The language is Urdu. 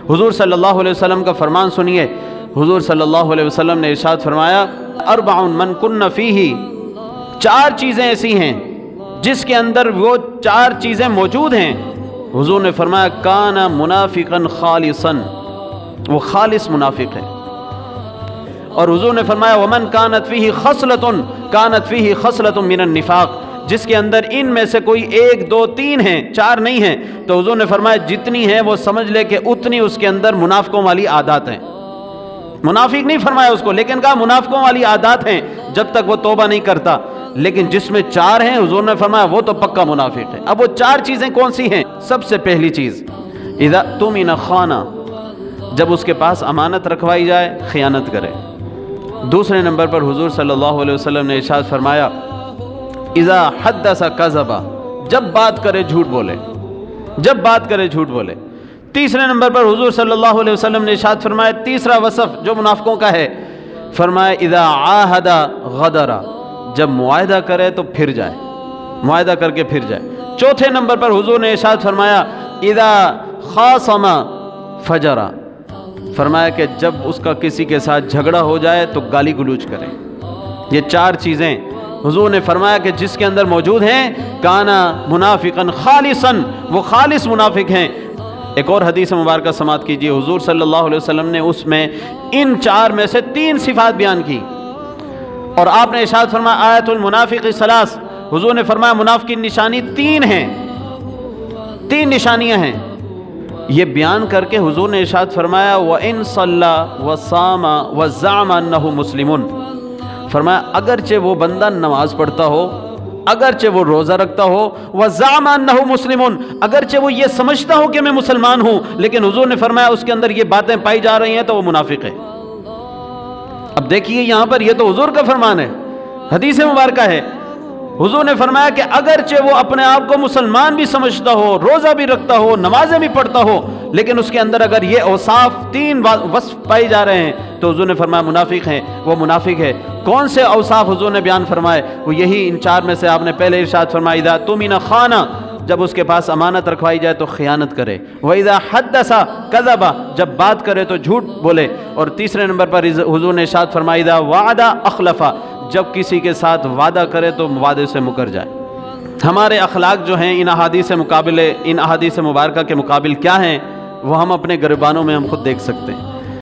حضور صلی اللہ علیہ وسلم کا فرمان سنیے. حضور صلی اللہ علیہ وسلم نے ارشاد فرمایا اربع من کن فیہ، 4 چیزیں ایسی ہیں جس کے اندر وہ 4 چیزیں موجود ہیں. حضور نے فرمایا کان منافقا خالصا، وہ خالص منافق ہے. اور حضور نے فرمایا ومن کانت فیہ خصلۃ کانت فیہ خصلۃ من النفاق، جس کے اندر ان میں سے کوئی 1 2 3 ہیں، 4 نہیں ہیں، تو حضور نے فرمایا جتنی ہیں وہ سمجھ لے کہ اتنی اس کے اندر منافقوں والی عادات ہیں. منافق نہیں فرمایا اس کو، لیکن کہا منافقوں والی عادات ہیں جب تک وہ توبہ نہیں کرتا. لیکن جس میں 4 ہیں حضور نے فرمایا وہ تو پکا منافق ہے. اب وہ 4 چیزیں کون سی ہیں؟ سب سے پہلی چیز اذا اؤتمن خان، جب اس کے پاس امانت رکھوائی جائے خیانت کرے. دوسرے نمبر پر حضور صلی اللہ علیہ وسلم نے ارشاد فرمایا اذا حدث کذب، جب بات کرے جھوٹ بولے، جب بات کرے جھوٹ بولے. تیسرے نمبر پر حضور صلی اللہ علیہ وسلم نے ارشاد فرمایا تیسرا وصف جو منافقوں کا ہے، فرمایا اذا عاہد غدر، جب معاہدہ کرے تو پھر جائے، معاہدہ کر کے پھر جائے. چوتھے نمبر پر حضور نے ارشاد فرمایا اذا خاصم فجر، فرمایا کہ جب اس کا کسی کے ساتھ جھگڑا ہو جائے تو گالی گلوچ کرے. یہ 4 چیزیں حضور نے فرمایا کہ جس کے اندر موجود ہیں کانا منافقا خالصا، وہ خالص منافق ہیں. ایک اور حدیث مبارکہ سماعت کیجیے. حضور صلی اللہ علیہ وسلم نے اس میں ان 4 میں سے 3 صفات بیان کی اور آپ نے ارشاد فرمایا آیت المنافق ثلاث، حضور نے فرمایا منافق کی نشانی 3 ہیں، 3 نشانیاں ہیں. یہ بیان کر کے حضور نے ارشاد فرمایا وَإِن صَلَّى وَصَامَ وَزَعَمَ أَنَّهُ مُسْلِمٌ، فرمایا اگرچہ وہ بندہ نماز پڑھتا ہو، اگرچہ وہ روزہ رکھتا ہو، وَزَعَمَ أَنَّهُ مُسْلِمٌ، اگرچہ وہ یہ سمجھتا ہو کہ میں مسلمان ہوں، لیکن حضور نے فرمایا اس کے اندر یہ باتیں پائی جا رہی ہیں تو وہ منافق ہے. اب دیکھیے یہاں پر یہ تو حضور کا فرمان ہے، حدیث مبارکہ ہے. حضور نے فرمایا کہ اگرچہ وہ اپنے آپ کو مسلمان بھی سمجھتا ہو، روزہ بھی رکھتا ہو، نمازیں بھی پڑھتا ہو، لیکن اس کے اندر اگر یہ اوصاف 3 وصف پائے جا رہے ہیں تو حضور نے فرمایا منافق ہیں، وہ منافق ہے. کون سے اوصاف حضور نے بیان فرمائے؟ وہ یہی ان 4 میں سے آپ نے پہلے ارشاد فرمایا اذا اؤتمن خان، جب اس کے پاس امانت رکھوائی جائے تو خیانت کرے. وَإِذَا حَدَّثَ كَذَبَ، جب بات کرے تو جھوٹ بولے. اور تیسرے نمبر پر حضور نے ارشاد فرمایا اذا وعد اخلف، جب کسی کے ساتھ وعدہ کرے تو وعدے سے مکر جائے. ہمارے اخلاق جو ہیں ان احادیث مبارکہ کے مقابل کیا ہیں وہ ہم اپنے گریبانوں میں ہم خود دیکھ سکتے ہیں.